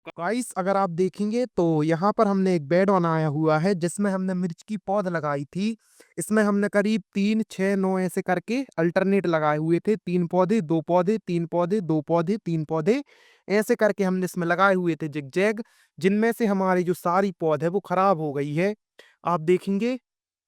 Guys अगर आप देखेंगे तो यहाँ पर हमने एक बेड बनाया हुआ है जिसमें हमने मिर्च की पौध लगाई थी। इसमें हमने करीब 3, 6, 9 ऐसे करके अल्टरनेट लगाए हुए थे। 3 पौधे, 2 पौधे, 3 पौधे, 2 पौधे, 3 पौधे ऐसे करके हमने इसमें लगाए हुए थे ज़िगज़ैग, जिनमें से हमारी जो सारी पौध है वो खराब हो गई है। आप देखेंगे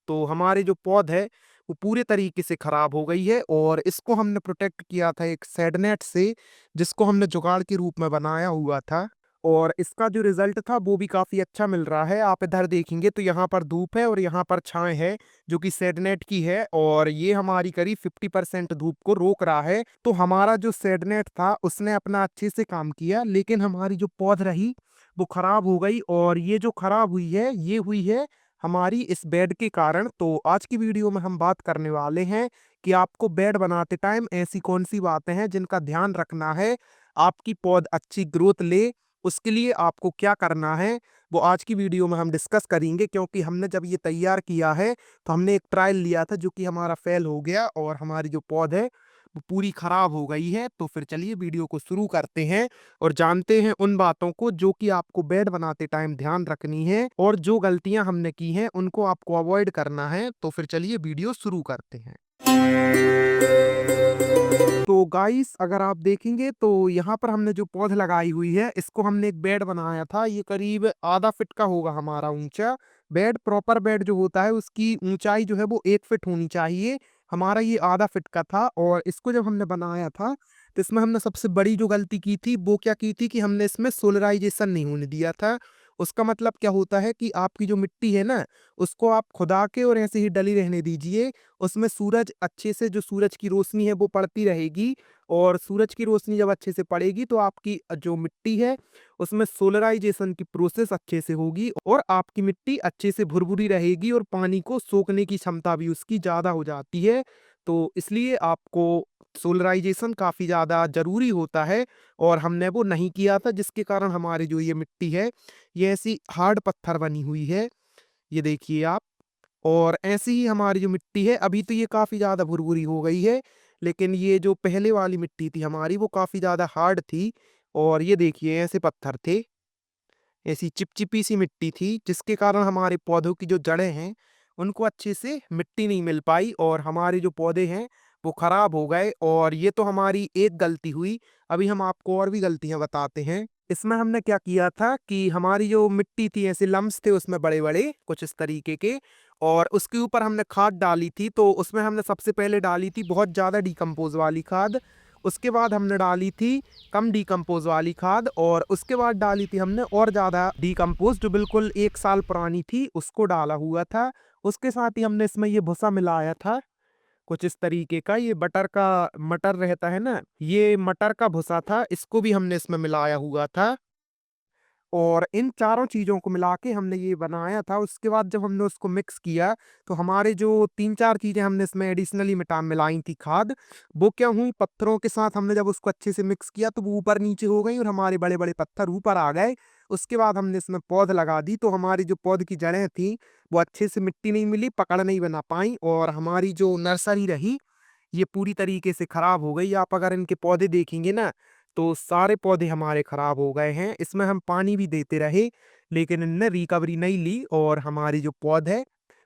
तो हमारे जो पौध है वो पूरे तरीके से खराब हो गई है और इसको हमने प्रोटेक्ट किया था एक शेड नेट से, जिसको हमने जुगाड़ के रूप में बनाया हुआ था। और इसका जो रिजल्ट था वो भी काफ़ी अच्छा मिल रहा है। आप इधर देखेंगे तो यहाँ पर धूप है और यहाँ पर छाँव है, जो कि शेड नेट की है और ये हमारी करीब 50% धूप को रोक रहा है। तो हमारा जो शेड नेट था उसने अपना अच्छे से काम किया, लेकिन हमारी जो पौध रही वो खराब हो गई और ये जो खराब हुई है ये हुई है हमारी इस बेड के कारण। तो आज की वीडियो में हम बात करने वाले हैं कि आपको बेड बनाते टाइम ऐसी कौन सी बातें हैं जिनका ध्यान रखना है, आपकी पौध अच्छी ग्रोथ ले उसके लिए आपको क्या करना है, वो आज की वीडियो में हम डिस्कस करेंगे। क्योंकि हमने जब ये तैयार किया है तो हमने एक ट्रायल लिया था जो कि हमारा फेल हो गया और हमारी जो पौध है वो पूरी खराब हो गई है। तो फिर चलिए वीडियो को शुरू करते हैं और जानते हैं उन बातों को जो कि आपको बेड बनाते टाइम ध्यान रखनी है और जो गलतियां हमने की हैं उनको आपको अवॉइड करना है। तो फिर चलिए वीडियो शुरू करते हैं। तो गाइस अगर आप देखेंगे तो यहाँ पर हमने जो पौध लगाई हुई है इसको हमने एक बेड बनाया था। ये करीब आधा फिट का होगा हमारा ऊंचा बेड। प्रॉपर बेड जो होता है उसकी ऊंचाई जो है वो 1 फिट होनी चाहिए। हमारा ये आधा फिट का था और इसको जब हमने बनाया था तो इसमें हमने सबसे बड़ी जो गलती की थी वो क्या की थी कि हमने इसमें सोलराइजेशन नहीं होने दिया था। उसका मतलब क्या होता है कि आपकी जो मिट्टी है ना उसको आप खुदा के और ऐसे ही डली रहने दीजिए। उसमें सूरज अच्छे से जो सूरज की रोशनी है वो पड़ती रहेगी और सूरज की रोशनी जब अच्छे से पड़ेगी तो आपकी जो मिट्टी है उसमें सोलराइजेशन की प्रोसेस अच्छे से होगी और आपकी मिट्टी अच्छे से भुरभुरी रहेगी और पानी को सोखने की क्षमता भी उसकी ज़्यादा हो जाती है। तो इसलिए आपको सोलराइजेशन काफ़ी ज़्यादा ज़रूरी होता है और हमने वो नहीं किया था, जिसके कारण हमारी जो ये मिट्टी है ये ऐसी हार्ड पत्थर बनी हुई है। ये देखिए आप। और ऐसी ही हमारी जो मिट्टी है अभी तो ये काफ़ी ज़्यादा भुरभुरी हो गई है, लेकिन ये जो पहले वाली मिट्टी थी हमारी वो काफ़ी ज़्यादा हार्ड थी। और ये देखिए ऐसे पत्थर थे, ऐसी चिपचिपी सी मिट्टी थी, जिसके कारण हमारे पौधों की जो जड़ें हैं उनको अच्छे से मिट्टी नहीं मिल पाई और हमारे जो पौधे हैं वो खराब हो गए। और ये तो हमारी एक गलती हुई। अभी हम आपको और भी गलतियां बताते हैं। इसमें हमने क्या किया था कि हमारी जो मिट्टी थी ऐसे लम्स थे उसमें बड़े बड़े कुछ इस तरीके के, और उसके ऊपर हमने खाद डाली थी। तो उसमें हमने सबसे पहले डाली थी बहुत ज़्यादा डिकम्पोज वाली खाद, उसके बाद हमने डाली थी कम डिकम्पोज वाली खाद और उसके बाद डाली थी हमने और ज़्यादा डिकम्पोज जो बिल्कुल 1 साल पुरानी थी उसको डाला हुआ था। उसके साथ ही हमने इसमें ये भूसा मिलाया था कुछ इस तरीके का। ये बटर का मटर रहता है ना, ये मटर का भूसा था, इसको भी हमने इसमें मिलाया हुआ था। और इन चारों चीज़ों को मिला के हमने ये बनाया था। उसके बाद जब हमने उसको मिक्स किया तो हमारे जो 3-4 चीज़ें हमने इसमें एडिशनली मिलाई थी खाद, वो क्या हुई पत्थरों के साथ हमने जब उसको अच्छे से मिक्स किया तो वो ऊपर-नीचे हो गई और हमारे बड़े-बड़े पत्थर ऊपर आ गए। उसके बाद हमने इसमें पौध लगा दी तो हमारी जो पौध की जड़ें थीं वो अच्छे से मिट्टी नहीं मिली, पकड़ नहीं बना पाईं और हमारी जो नर्सरी रही ये पूरी तरीके से खराब हो गई। आप अगर इनके पौधे देखेंगे ना तो सारे पौधे हमारे खराब हो गए हैं। इसमें हम पानी भी देते रहे लेकिन इनने रिकवरी नहीं ली और हमारी जो पौध है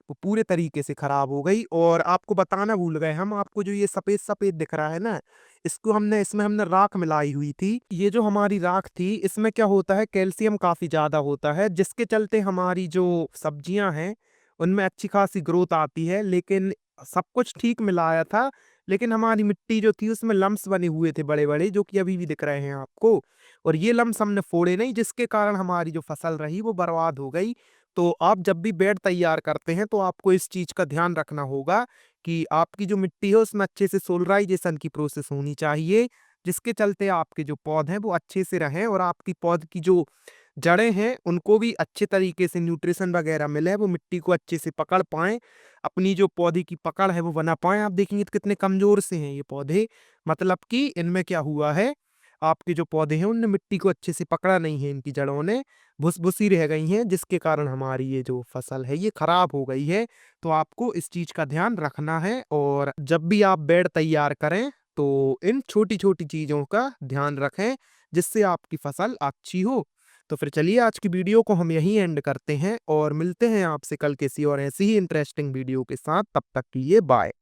वो पूरे तरीके से खराब हो गई। और आपको बताना भूल गए हम, आपको जो ये सफ़ेद सफ़ेद दिख रहा है ना, इसमें हमने राख मिलाई हुई थी। ये जो हमारी राख थी इसमें क्या होता है कैल्शियम काफ़ी ज़्यादा होता है, जिसके चलते हमारी जो सब्जियां हैं उनमें अच्छी खासी ग्रोथ आती है। लेकिन सब कुछ ठीक मिलाया था, लेकिन हमारी मिट्टी जो थी उसमें लम्स बने हुए थे बड़े-बड़े, जो कि अभी भी दिख रहे हैं आपको। और ये लम्स हमने फोड़े नहीं, जिसके कारण हमारी जो फसल रही वो बर्बाद हो गई। तो आप जब भी बेड तैयार करते हैं तो आपको इस चीज़ का ध्यान रखना होगा कि आपकी जो मिट्टी है उसमें अच्छे से सोलराइजेशन की प्रोसेस होनी चाहिए, जिसके चलते आपके जो पौध हैं वो अच्छे से रहें और आपकी पौध की जो जड़ें हैं उनको भी अच्छे तरीके से न्यूट्रिशन वगैरह मिले, वो मिट्टी को अच्छे से पकड़ पाएँ, अपनी जो पौधे की पकड़ है वो बना पाएँ। आप देखेंगे तो कितने कमज़ोर से हैं ये पौधे, मतलब कि इनमें क्या हुआ है, आपके जो पौधे हैं उनने मिट्टी को अच्छे से पकड़ा नहीं है, इनकी जड़ों ने भुस-भुसी रह गई हैं, जिसके कारण हमारी ये जो फसल है ये खराब हो गई है। तो आपको इस चीज़ का ध्यान रखना है और जब भी आप बेड तैयार करें तो इन छोटी-छोटी चीज़ों का ध्यान रखें, जिससे आपकी फसल अच्छी हो। तो फिर चलिए आज की वीडियो को हम यहीं एंड करते हैं और मिलते हैं आपसे कल किसी और ऐसी ही इंटरेस्टिंग वीडियो के साथ। तब तक के लिए बाय।